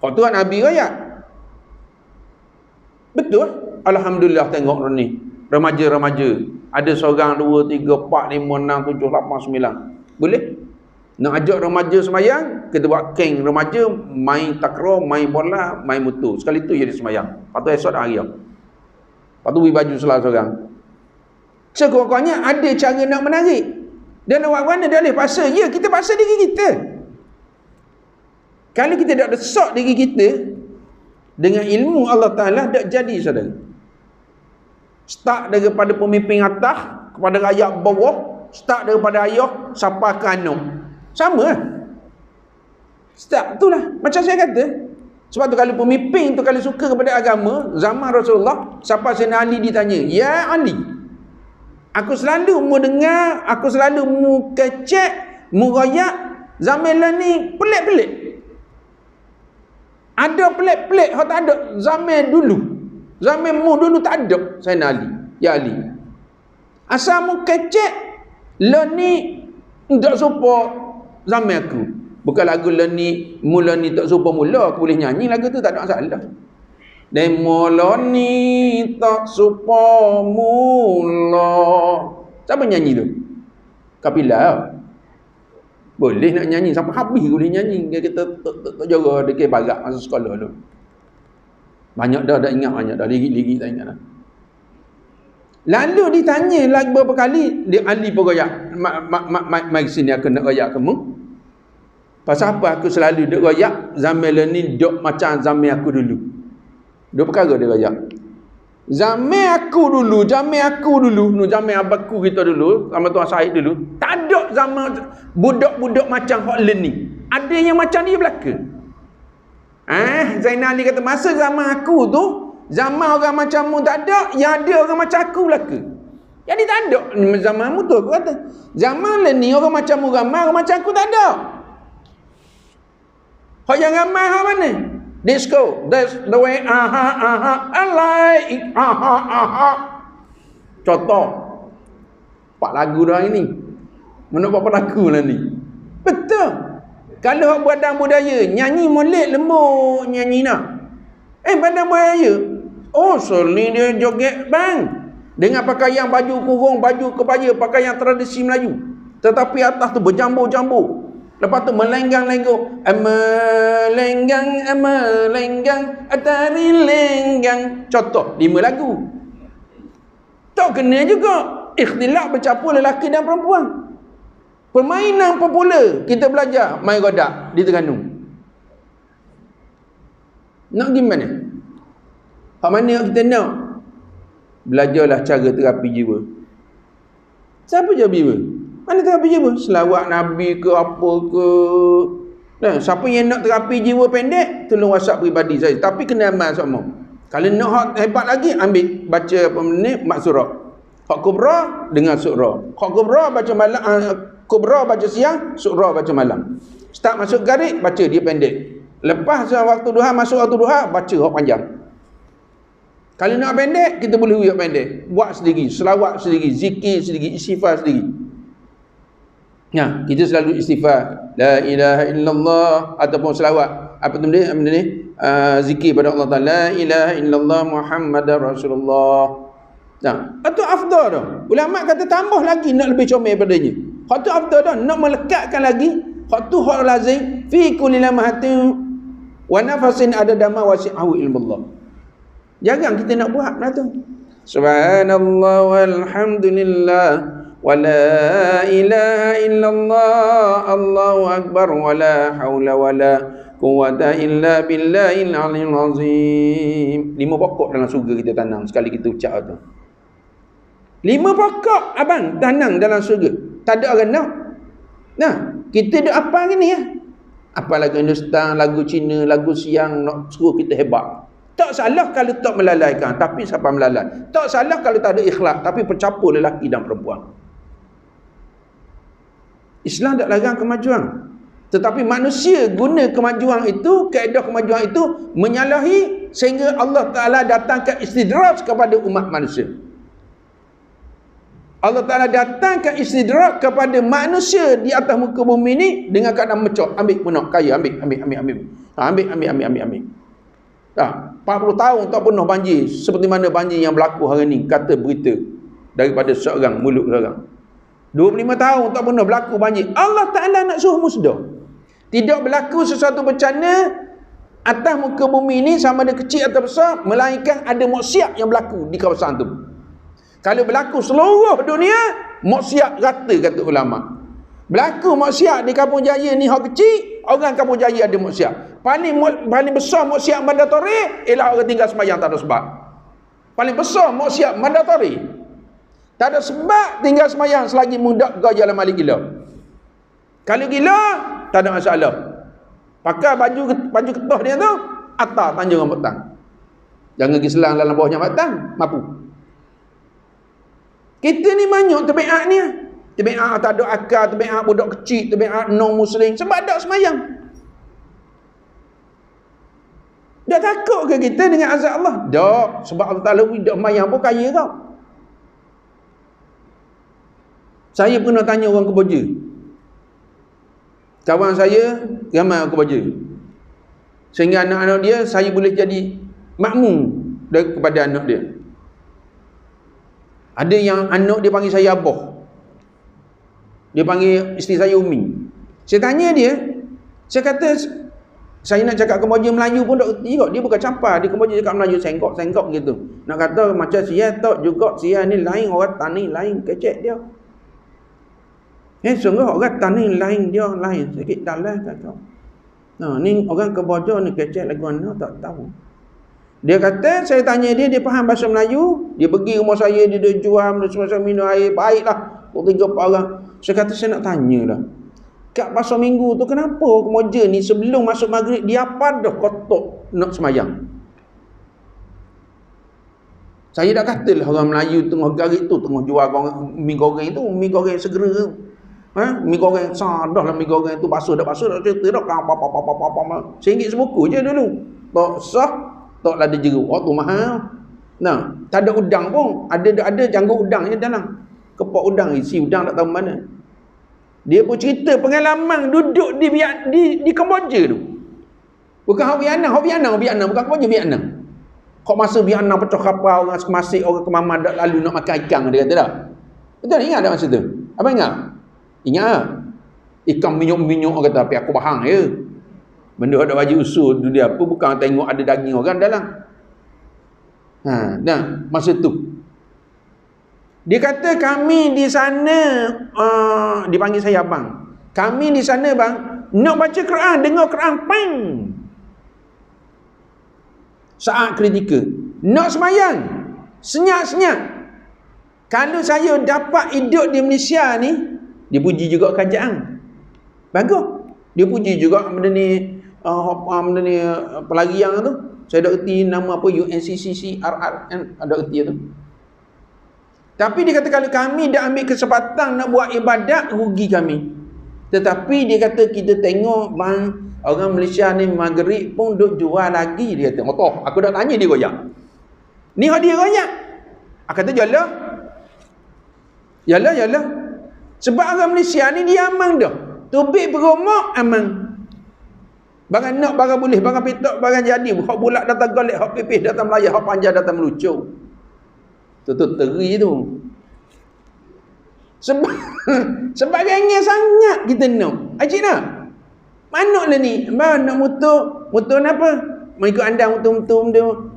Kalau Tuhan Nabi ayat. Betul. Alhamdulillah tengok ni remaja-remaja ada seorang, dua, tiga, empat, lima, enam, tujuh, lapan, sembilan. Boleh? Nak ajak remaja semayang, kita buat keng remaja, main takraw, main bola, main motor. Sekali tu jadi semayang. Lepas tu esok dah hari. Lepas tu beri baju seorang-seorang. Sekurang-kurangnya ada cara nak menarik. Dan awak mana dia boleh paksa? Ya, kita paksa diri kita. Kalau kita tak desak diri kita, Dengan ilmu Allah Ta'ala tak jadi, saudara. Start daripada pemimpin atas kepada rakyat bawah, start daripada ayah sampai ke anak. Sama lah. Start tu lah. Macam saya kata. Sebab tu kalau pemimpin tu kalau suka kepada agama, zaman Rasulullah, sampai Sayyidina Ali ditanya, "Ya Ali, aku selalu mu dengar, aku selalu mu kecek, mu royak, zaman lah ni pelik-pelik. Ada pelik-pelik, hak tak ada zaman dulu. Zaman mu dulu tak ada, Sayyidina Ali. Ya Ali, asal mu kecek, lah ni tak serupa zaman aku. Bukan lagu lah ni, mula ni tak serupa mula, aku boleh nyanyi lagu tu, tak ada masalah. Dan mula ni tak serupa mula. Siapa nyanyi tu? Kapila. Boleh nak nyanyi, sampai habis boleh nyanyi. Kita tak jaga dekat barak masa sekolah tu. Banyak dah ingat, banyak dah. Ligi-ligi tak ingat dah. Lalu ditanya lagi beberapa kali, dia Ali pun royak. Mari sini aku nak royak kamu. Pasal apa aku selalu duk royak zaman ni duk macam zaman aku dulu. Dua perkara dia royak. Zaman aku dulu, zaman abangku kita dulu, sama Tuan Syahid dulu, tak ada zaman budak-budak macam hak ni. Ada yang macam dia belaka. Zainal Ali kata masa zaman aku tu, zaman orang macam mu tak ada, yang ada orang macam aku belaka. Jadi tak ada zaman mu tu, aku kata. Zaman ni orang macam mu ramai, orang macam aku tak ada. Hak yang ramai hak mana? Disco. That's the way. I like it. Contoh. 4 lagu dah ini. Mana 4 lagu lah ni. Betul. Kalau hak badan budaya, nyanyi molek lembut nyanyi nak. Badan budaya. Oh, soli dia joget bang. Dengan pakaian baju kurung, baju kebaya, pakaian tradisi Melayu. Tetapi atas tu berjambur-jambur. Lepas tu melenggang-lenggang, melenggang, atari lenggang. Contoh 5 lagu. Tak kena juga. Ikhtilaf bercampur lelaki dan perempuan. Permainan popular kita belajar main rodak di Terengganu. Nak gimana? Hak mana kita nak? Belajarlah cara terapi jiwa. Siapa terapi jiwa? Mana terapi jiwa? Selawat Nabi ke apa ke. Nah, siapa yang nak terapi jiwa pendek, tolong WhatsApp peribadi saya. Tapi kena amal semua. Kalau nak hak hebat lagi, ambil baca apa ni mak surah. Hak kubra dengan surah. Hak kubra baca malam, kubra baca siang, surah baca malam. Start masuk garik, baca dia pendek. Lepas waktu duha, masuk waktu duha, baca hak panjang. Kalau nak pendek, kita boleh uyuk pendek. Buat sendiri, selawat sendiri, zikir sendiri, istighfar sendiri. Ya, kita selalu istighfar, la ilaha illallah, ataupun selawat. Apa tu dia? Zikir pada Allah Taala, la ilaha illallah Muhammadar Rasulullah. Nah, itu afdal dah. Ulama kata tambah lagi nak lebih comel padanya. Hak tu afdal dah, nak melekatkan lagi. Hak tu hak lazim fi kulli lamahatin wa nafasin ada dama wasi'ahu ilmullah. Jangan kita nak buat benda tu. Subhanallah walhamdulillah wa la ilaha illallah Allahu akbar wa la haula wa la quwwata illa billahil aliyyil azim. 5 pokok dalam surga kita tanam sekali kita ucap tu. 5 pokok abang tanam dalam surga. Tak ada orang nak. Nah, kita duk apa ni ya? Apa lagu Hindustan, lagu Cina, lagu Siang nak suruh kita hebat. Tak salah kalau tak melalaikan, tapi siapa melalai. Tak salah kalau tak ada ikhlas, tapi bercampur lelaki dan perempuan. Islam tak larang kemajuan. Tetapi manusia guna kemajuan itu, kaedah kemajuan itu menyalahi sehingga Allah Ta'ala datangkan istidraj kepada umat manusia. Allah Ta'ala datangkan istidraj kepada manusia di atas muka bumi ini dengan keadaan mecok. Ambil punok, kaya, ambil. Ambil. 40 tahun tak pernah banjir seperti mana banjir yang berlaku hari ini, kata berita daripada seorang mulut seorang. 25 tahun tak pernah berlaku banjir. Allah Ta'ala nak suruh musdah. Tidak berlaku sesuatu bencana atas muka bumi ini sama ada kecil atau besar, melainkan ada maksiat yang berlaku di kawasan itu. Kalau berlaku seluruh dunia, maksiat rata, kata ulama. Berlaku maksiat di Kampung Jaya ni hak kecil, orang Kampung Jaya ada maksiat. Paling besar maksiat mandatory ialah orang tinggal sembahyang tak ada sebab. Paling besar maksiat mandatory. Tak ada sebab tinggal sembahyang selagi mudak kau jalan malik gila. Kalau gila, tak ada masalah. Pakai baju ketah dia tu, atas tanjung rambut tang. Jangan pergi selang dalam bawahnya batang, mampu. Kita ni banyak tabiat ni. Tabiat tak ada akal, tabiat budak kecil, tabiat non-muslim. Sebab tak semayang. Dah takut ke kita dengan azab Allah? Tak. Sebab Allah Ta'ala tidak semayang pun kaya kau. Saya pernah tanya orang Kemboja. Kawan saya ramai orang Kemboja. Sehingga anak-anak dia, saya boleh jadi makmum kepada anak dia. Ada yang anak dia panggil saya abah. Dia panggil isteri saya Umi. Saya tanya dia, saya kata, saya nak cakap Kemboja Melayu pun tak erti kot. Dia bukan campur. Dia Kemboja cakap Melayu sengkok-sengkok gitu. Nak kata macam sia tak juga. Sia ni lain, orang tani lain, kecek dia. Sungguh orang tani lain dia, lain. Sikit dalam kata. Nah, ni orang Kemboja ni kecek lagu mana tak tahu. Dia kata, saya tanya dia, dia faham bahasa Melayu. Dia pergi rumah saya, dia jual, semasa minum air. Baiklah, 3-4 orang. Saya kata, saya nak tanya lah. Kat pasal minggu tu, kenapa Kemboja ni sebelum masuk maghrib, dia apa dah kotak nak semayang? Saya dah kata lah orang Melayu tengah garik tu, tengah jual mi goreng tu, mi goreng segera tu. Mi goreng sadah lah, mi goreng tu basuh dah cerita dah. RM1 sebuku je dulu. Tak sah. Tak ada jeruk. Tu mahal. Nah, tak ada udang pun. Ada janggut udang je dalam. Kepak udang, isi udang tak tahu mana. Dia pun cerita pengalaman duduk di Kemboja tu. Bukan hak Vietnam, bukan Kemboja, Vietnam. Kok masa Vietnam pecah kapal, orang semasik, orang kemamah dak lalu nak makan ikan, dia kata dah. Betul, ingat tak masa tu? Apa ingat? Ingat tak? Ikan minyak-minyak orang kata, tapi aku bahang je. Benda ada baju usul tu dia apa, bukan tengok ada daging orang dalam. Nah, masa tu dia kata kami di sana, dipanggil saya abang. Kami di sana bang, nak baca Quran, dengar Quran, pang. Saat kritikal. Nak semayang, senyap-senyap. Kalau saya dapat hidup di Malaysia ni, dia puji juga kerajaan. Bagus. Dia puji juga benda ni, pelarian tu. Saya dah erti nama apa, UNCCCRR kan, ada erti tu. Tapi dia kata kalau kami dah ambil kesempatan nak buat ibadat, rugi kami. Tetapi dia kata kita tengok bang, orang Malaysia ni maghrib pun duk jual lagi. Dia kata, toh aku dah tanya dia royak. Ni hak dia royak. Aku kata jalah. Yalah. Sebab orang Malaysia ni dia aman dah. Tubik berumah aman. Barang nak, barang boleh, barang petak, barang jadi. Hak bulat datang golek, hak pipih datang melayah, hak panjang datang melucur. Tu teri tu. Sebab gengnya sangat kita nak. Acik nak? Mana lah ni? Nak motor apa? Mengikut anda motor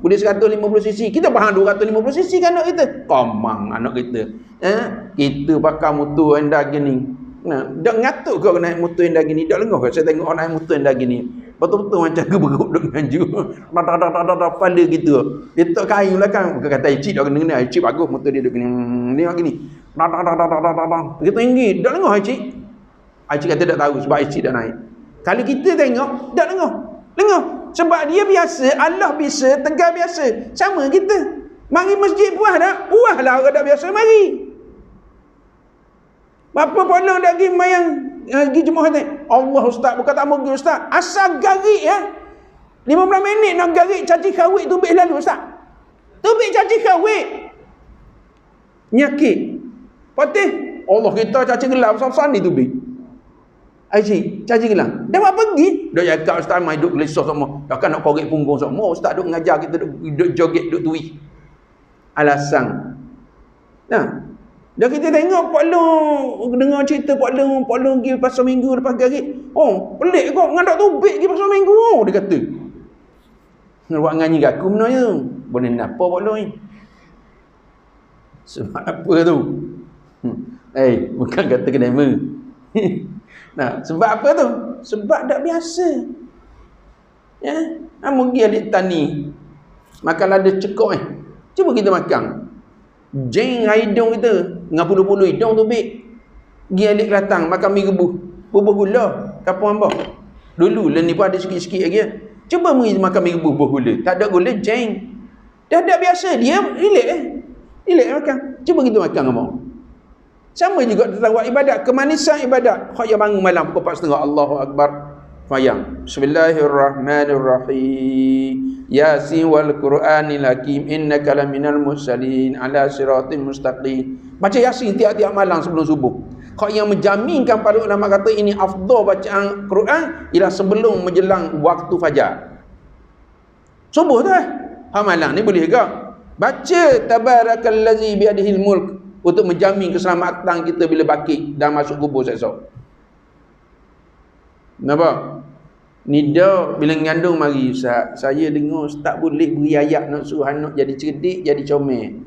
boleh 150cc. Kita faham 250cc kan anak kita. Komang anak kita. Kita pakai motor anda gini. Nah, dak ngatuk kau naik motor anda gini. Dak lengah kau saya tengok orang naik motor anda gini. Betul-betul macam geberuk duk nganju. Dak pala gitu. Dia tak kain belakang. Bukan kata cik dak kena. Cik bagus motor dia duk gini. Ni gini. Kita tinggi. Dak lengah cik. Cik kata tak tahu sebab cik dah naik. Kalau kita tengok dak lengah. Sebab dia biasa, Allah bisa, Tegar biasa. Sama kita. Mari masjid puas tak? Puas lah orang dak biasa mari. Bapa pono dak pergi mayang pergi Jumaat ni. Allah ustaz, bukan tak mau pergi ustaz. Asal garik ya. 15 minit nak garik caci kawik tubik lalu ustaz. Tubik caci kawik. Nyakit. Patih. Allah kita caci gelap besar-besar ni tubik. Cik, caci gelap. Dah buat pergi. Dah cakap ustaz mai duk lesah semua. Takkan nak korek punggung semua. Ustaz duk mengajar kita duk joget duk tuih. Alasan. Nah, dah kita tengok Pak Long dengar cerita Pak Long pergi pasal minggu lepas garik. Oh, pelik kok ngadak tubik pergi pasal minggu. Dia kata. Nak buat ngaji kat aku menanya. Boleh apa Pak Long ni? Sebab apa tu? Bukan kata kenapa. Nah, sebab apa tu? Sebab tak biasa. Ya, pergi adik tani. Makan lada cekok Cuba kita makan. Jeng hidung kita, dengan puluh-puluh hidung tu bik. Pergi adik kelatang makan mi rebus. Bubuh gula, kapur hamba. Dulu lah ni pun ada sikit-sikit lagi. Cuba makan mi rebus bubuh gula. Tak ada gula, jeng. Dah biasa, dia relax Relax makan. Cuba kita makan hamba. Sama juga tentang buat ibadat, kemanisan ibadat. Hak yang bangun malam pukul 4.30, Allahu Akbar. Fayang. Bismillahirrahmanirrahim. Yasin wal Qur'anil Hakim innaka laminal mursalin ala siratin mustaqim. Baca Yasin tiap-tiap malam sebelum subuh. Hak yang menjaminkan para ulama kata ini afdal bacaan Quran ialah sebelum menjelang waktu fajar. Subuh tu hak malam ni boleh ke? Baca tabarakallazi biadihil mulk untuk menjamin keselamatan kita bila bangkit dan masuk kubur esok. Nampak? Nida bila ngandung mari Ustaz, saya dengar Ustaz boleh beri ayat nak suruh anak jadi cerdik, jadi comel.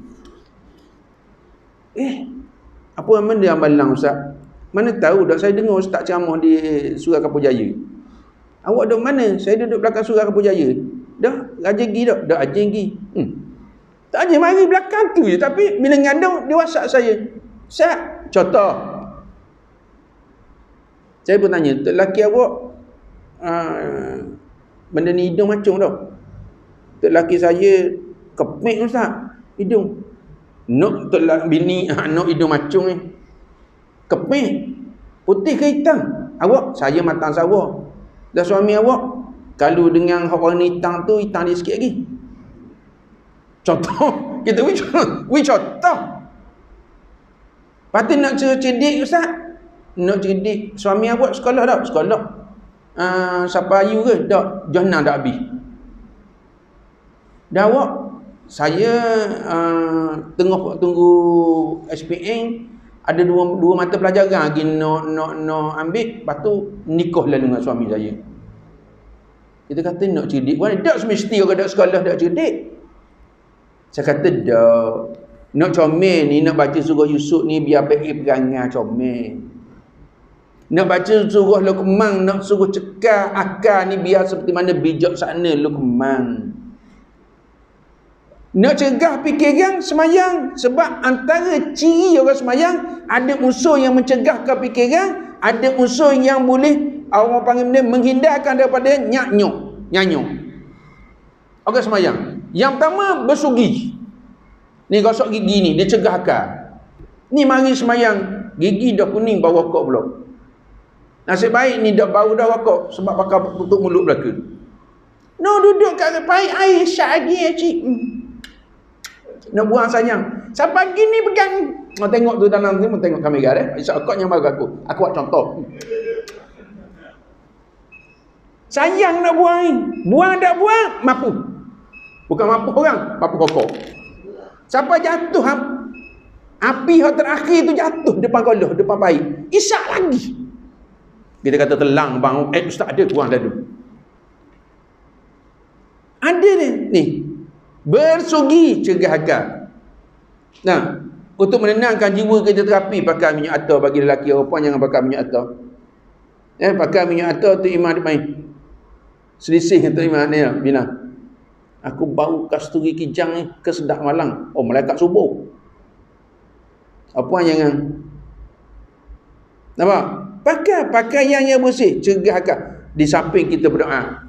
Apa yang benda amalan Ustaz? Mana tahu dah saya dengar Ustaz ceramah di Surau Kapur Jaya. Awak duduk mana? Saya duduk belakang Surau Kapur Jaya. Dah ajar pergi dah? Dah ajar pergi. Tak ajar mari belakang tu je. Tapi bila ngandung dia WhatsApp saya. Ustaz, contoh. Saya pun tanya, tok lelaki awak benda ni hidung macam tau. Tok lelaki saya kepik Ustaz, hidung. Nok tok bini anak hidung macam ni. Kepik. Putih ke hitam? Awak, saya matang sawah. Dan suami awak, kalau dengan warna hitam tu, hitam dia sikit lagi. Contoh. Kita contoh. Lepas tu nak cerdik Ustaz. Nak cerdik. Suami awak sekolah tak? Sekolah. Siapa ayu ke? Tak. Jannah dah habis. Dah awak. Saya tengah tunggu SPM. Ada dua mata pelajaran lagi nak ambil. Lepas tu nikah lah dengan suami saya. Kita kata nak cerdik. Tak semesti orang dah sekolah dah cerdik. Saya kata dah. Nak comel ni, nak baca surah Yusuf ni biar baik perangai comel. Nak baca surah Luqman, nak suruh cekal akal ni biar seperti mana bijak sana Luqman. Nak cegah fikiran semayang. Sebab antara ciri orang semayang, ada unsur yang mencegahkan fikiran, ada unsur yang boleh orang panggil benda menghindarkan daripada nyanyuk. Orang semayang. Yang pertama bersugi. Ni gosok gigi ni, dia cegah akal. Ni mari semayang, gigi dah kuning bau rokok belum. Nasib baik ni dah bau dah rokok sebab pakai tutup mulut belaka. No, duduk kat paip air syak lagi cik. Nak buang sayang. Sampai pagi ni pegang. Tengok tu dalam tu, tengok kamera dah. Isyak kau yang bagi aku. Aku buat contoh. Sayang nak buang ni. Buang tak buang, mampu. Bukan mampu orang, mampu rokok. Siapa jatuh api yang terakhir tu jatuh depan kolah, depan baik. Isyak lagi. Kita kata telang bang, ustaz ada kurang lalu. Ada ni. Bersugi cegah akal. Nah, untuk menenangkan jiwa kita terapi pakai minyak atar bagi lelaki perempuan jangan pakai minyak atar. Pakai minyak atar tu iman dia main. Selisih tu iman dia bilang. Aku bau kasturi kijang ni ke sedap malang. Oh, malaikat subuh. Apa jangan. Nampak? Pakai pakaian yang bersih, cegah akal. Di samping kita berdoa.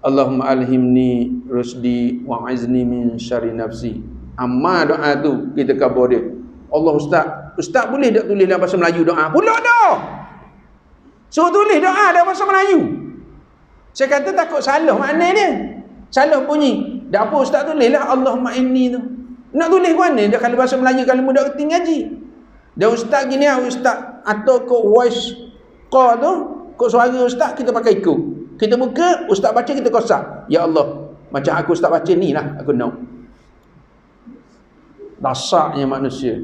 Allahumma alhimni rusdi wa'azni min syarri nafsi. Amal doa tu kita kabur dia. Allah Ustaz boleh tak tulis dalam bahasa Melayu doa? Pula dah. Suruh tulis doa dalam bahasa Melayu. Saya kata takut salah makna dia. Salah bunyi. Dah apa Ustaz tulislah Allahumma inni tu. Nak tulis mana dah kalau bahasa Melayu kalau mudah kerti ngaji. Dah Ustaz gini Ustaz atau kok voice call tu, kok suara Ustaz kita pakai ikut. Kita buka, Ustaz baca kita kosak. Ya Allah, macam aku Ustaz baca ni lah aku nak. Dasarnya manusia.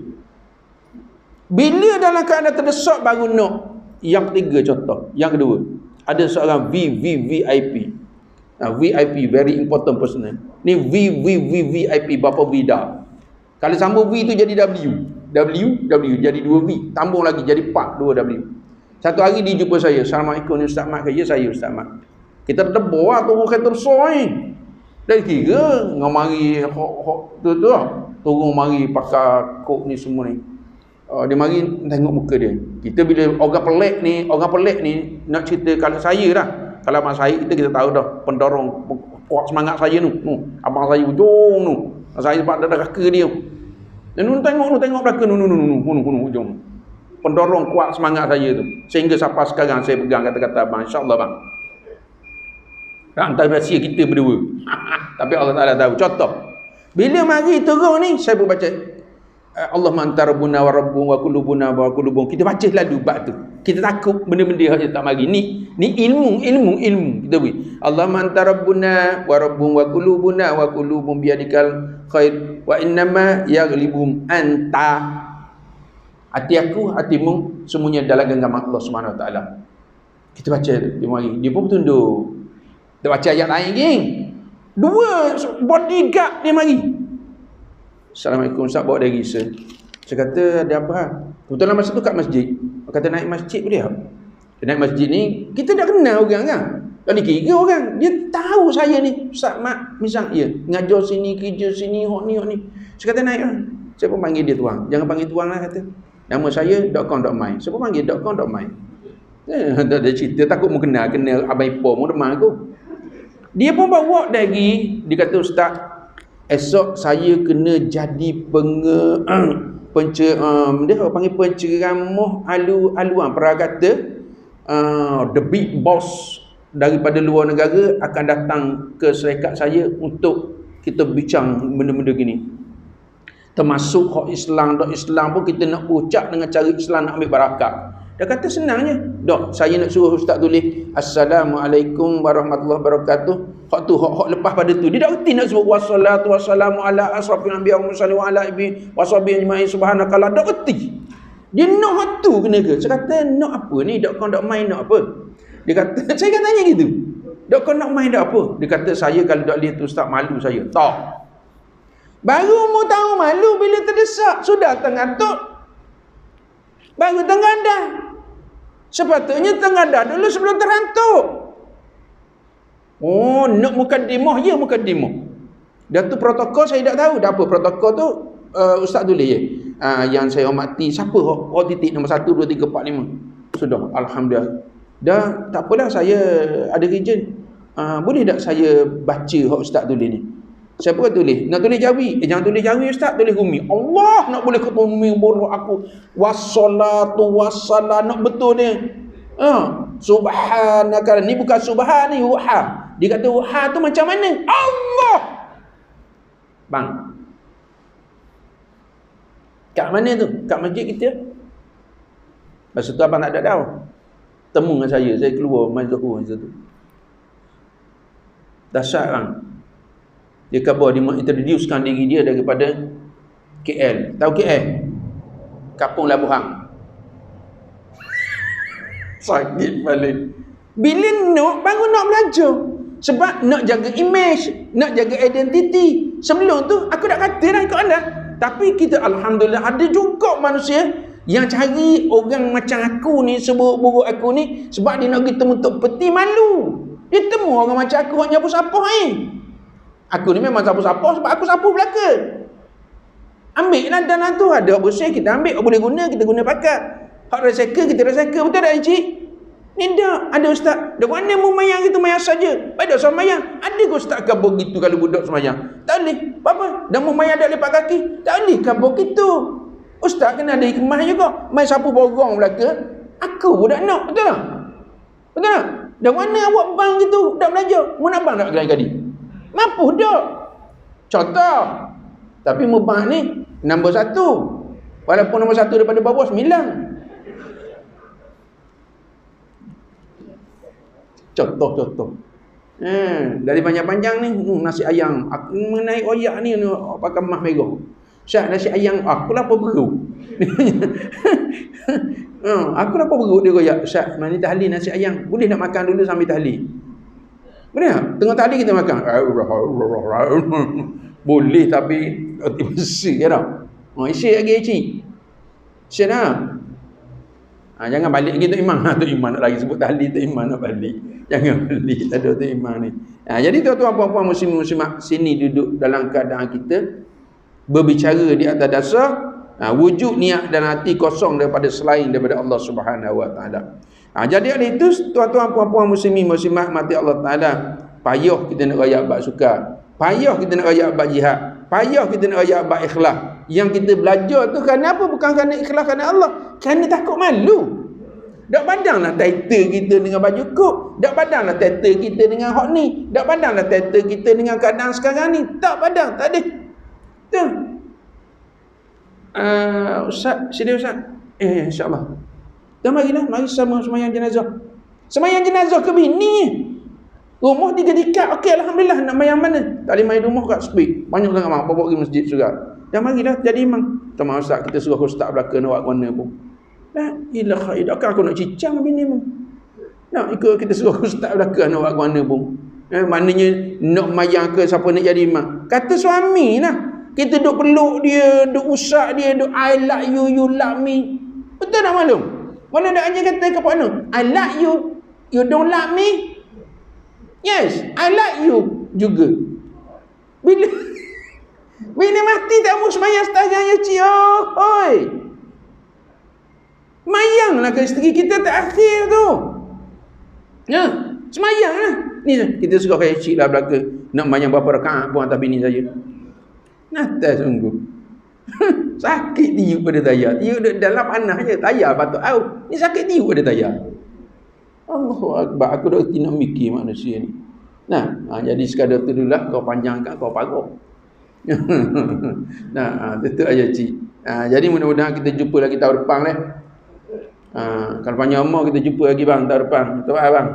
Bila dalam keadaan terdesak baru nak. Yang ketiga contoh. Yang kedua, ada seorang VIP. VIP, very important person. Ni VIP, berapa V dah. Kalau sambung V tu jadi W jadi 2V. Tambung lagi jadi 4, 2W. Satu hari dia jumpa saya. Assalamualaikum ni Ustaz Mat. Ya saya Ustaz Mat. Kita debor lah turun kereta besar ni. Dan kira ngamari tu turun mari pakai kok ni semua ni. Dia mari tengok muka dia. Kita bila orang pelik ni nak cerita kalau saya lah. Kalau abang saya kita tahu dah pendorong kuat semangat saya tu. Abang saya ujung tu. Saya sebab ada kaki dia. Dan tengok belakang ujung. Pendorong kuat semangat saya tu. Sehingga sampai sekarang saya pegang kata-kata abang, insya-Allah bang. Rantai rahsia kita berdua. Tapi Allah Taala tahu. Contoh. Bila mari turun ni saya pun baca Allah antara buna wa rabbun wa qulubuna wa qulubun. Kita baca lalu bab tu. Kita takut benda-benda yang tak mari. Ni ilmu kita beri. Allah antara buna wa rabbun wa qulubuna wa qulubun biadikal khair wa innama yaghlibum anta. Hati aku, hatimu semuanya dalam genggaman Allah Subhanahu Wa Taala. Kita baca dia mari. Dia pun bertunduk. Dia baca ayat lain geng. Dua bodyguard dia mari. Assalamualaikum, Ustaz bawa dari Isa. Saya kata ada apa? Kebetulan masa tu kat masjid. Dia kata naik masjid pun dia. Dia naik masjid ni, kita dah kenal orang kan. Kali kira orang, dia tahu saya ni. Ustaz Mak, misal ya, ngajar sini, kerja sini, hok ni. Saya kata naik lah. Saya pun panggil dia tuang. Jangan panggil tuang lah kata. Nama saya .com.my. Saya pun panggil .com.my. Dia cerita takut mu kena abang ipar mu demam aku. Dia pun bawa dari, dia kata Ustaz, esok saya kena jadi dia panggil penceramah aluan peragata, the big boss daripada luar negara akan datang ke syarikat saya untuk kita bincang benda-benda gini. Termasuk hak Islam pun kita nak ucap dengan cara Islam nak ambil barakat. Dia kata senangnya, dok saya nak suruh ustaz tulis Assalamualaikum warahmatullahi wabarakatuh. Hak tu hak lepas pada tu dia dah reti nak sebut wassalatu wassalamu ala asrafil anbiya wa mursalin wa ala ibi washabihi ajma'in subhanakallah. Dak reti. Dia nak hak tu kena ke? Saya kata nak apa ni? Dok kau nak main nak apa? Dia kata saya kata tanya gitu. Dok kau nak main dak apa? Dia kata saya kalau dak lihat tu ustaz malu saya. Tak. Baru mau tahu malu bila terdesak, sudah tengah tok. Baru tengah dah. Sepatutnya tengah dah dulu sebelum terhantuk. Oh, nak mukadimah ya mukadimah. Dan tu protokol saya tak tahu. Dah apa protokol tu ustaz tulis je. Yang saya hormati siapa titik nombor 1 2 3 4 5. Sudah alhamdulillah. Dah tak apalah saya ada region. Boleh tak saya baca hak ustaz tulis ni? Saya pun tulis. Nak tulis Jawi. Jangan tulis Jawi ustaz, tulis Umi. Allah nak boleh ketemu Umi buruk aku. Wassalatu wassalam nak betul ni. Subhanaka. Ni bukan subhan ni wuha. Dia kata wuha tu macam mana? Allah. Bang. Kat mana tu? Kat masjid kita. Masa tu abang tak ada tahu. Temu dengan saya keluar main Zuhur masa tu. Dahsyat bang. Dia khabar dia introducekan diri dia daripada KL. Tahu KL? Kampung Labuhang. Sakit balik. Bila baru nak belajar. Sebab nak jaga image, nak jaga identiti. Sebelum tu aku dah kata dah ikut anda. Tapi kita alhamdulillah ada juga manusia yang cari orang macam aku ni, seburuk-buruk aku ni, sebab dia nak pergi temu tok peti malu. Dia temu orang macam aku hak nyapu sapah ni. Aku ni memang sapu-sapu sebab aku sapu belaka. Ambil lah dana tu. Ada bersih kita ambil. Boleh guna kita guna pakai. Hak recycle kita recycle. Betul tak Encik? Ni tak. Ada ustaz. Dah mana mu mayang kita mayang saja. Baik tak sama mayang. Ada ke ustaz kabur gitu kalau budak semayang? Tak boleh. Apa? Dah mu mayang dah lepak kaki. Tak boleh kabur gitu. Ustaz kena ada hikmah juga. Main sapu borong belaka. Aku budak nak. Betul tak? Betul tak? Dah mana awak bang gitu. Dah belajar. Mu nak bang tak kali-kali? Mampu dah. Contoh. Tapi mubah ni nombor 1. Walaupun nombor 1 daripada bawah 9. Contoh. Dari panjang-panjang ni nasi ayam. Aku menaik oyak ni pakai mah merah. Syah nasi ayam aku lapar perut. Aku lapar perut dia goyak. Syah mana tahlil nasi ayam. Boleh nak makan dulu sambil tahlil. Boleh tak? Tengah tadi kita makan. Boleh tapi besi ya tak? Isi lagi isi. Isi dah. Jangan balik lagi Tok Imam. Tok Imam nak lagi sebut tahlil, Tok Imam nak balik. Jangan balik. Tak ada Tok Imam ni. Jadi tuan-tuan puan-puan muslim-muslimat, sini duduk dalam keadaan kita berbicara di atas dasar wujud niat dan hati kosong daripada selain daripada Allah Subhanahu Wa Taala. Jadi oleh itu tuan-tuan puan-puan muslimin muslimat mati Allah Taala, payah kita nak raya bab suka, payah kita nak raya bab jihad, payah kita nak raya bab ikhlas. Yang kita belajar tu kerana apa? Bukan kerana ikhlas, kerana Allah, kerana takut malu. Tak padanglah title kita dengan baju kop, tak padanglah title kita dengan hak ni, tak padanglah title kita dengan keadaan sekarang ni, tak padang, tak ada. Tu. Ustaz, sini Ustaz. InsyaAllah. Dan marilah, mari sama semayang jenazah. Semayang jenazah ke bini. Rumah 3 tikat, okey alhamdulillah, nak mayang mana? Tak boleh main rumah kat speed. Banyak sangat mak, bawa pergi masjid juga. Dan marilah jadi imam. Teman Ustaz, kita suruh ustaz belakang nak buat mana pun. La ilaha illallah, aku nak cicang bini mu. Nak ikut kita suruh ustaz belakang nak buat mana pun. Maknanya nak mayang ke siapa nak jadi imam. Kata suami lah. Kita duk peluk dia, duk usak dia, duk I like you, you like me. Betul tak maklum? Mana ada anjing kata ke mana? I like you, you don't like me? Yes, I like you juga. Bila mati tak mau semayang setengah ya cik. Oi. Semayanglah ke isteri kita tak akhir tu. Ya, semayanglah. Ni kita suka kaya cik lah belaka. Nak mayang berapa rakaat pun atas bini saya. Natas sungguh. Sakit tiup pada tayar. Tiup dalam panah je. Tayar patut tahu. Ni sakit tiup pada tayar. Allahu Akbar. Aku dah nak mikir manusia ni. Jadi sekadar tu dulu lah. Kau panjangkan, kau paruh. Itu aja cik. Jadi mudah-mudahan kita jumpa lagi tahun depan lah. Kalau panjang umur kita jumpa lagi bang tahun depan. Betul tak bang?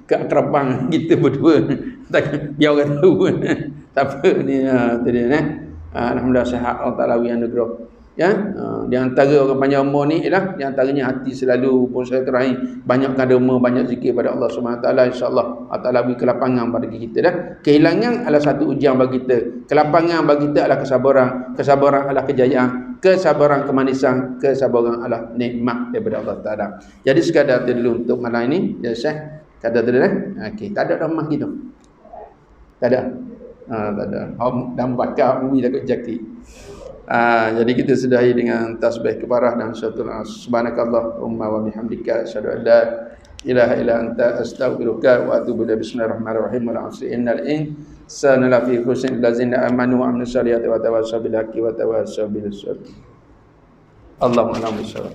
Keakraban kita berdua. Biar orang tahu. Tak apa ni tu dia alhamdulillah sihat Allah Taala wi anugerah. Ya, di antara orang panjang umur ni ialah di antaranya hati selalu pun saya terakhir banyak derma, banyak zikir pada Allah Subhanahu taala, insya-Allah Allah Taala beri kelapangan pada kita dah. Kehilangan adalah satu ujian bagi kita. Kelapangan bagi kita adalah kesabaran, kesabaran adalah kejayaan, kesabaran kemanisan, kesabaran adalah nikmat daripada Allah Taala. Jadi sekadar itu dulu untuk malam ini. Ya Syekh, kata tu dah. Okey, tak ada ramah gitu. Tak ada. Tak ada. Dan bakar bumi takut jaki. Jadi kita sudahi dengan tasbih keparah dan suratul subhanakallahumma wa bihamdika asyhadu an la ilaha illa anta astaghfiruka wa atubu ilaik. Bismillahirrahmanirrahim. Wal 'asri innal insana lafi khusrin allazina amanu wa amilus solihati wa tawassaw bil haqqi wa tawassaw bis sabr. Allahumma salli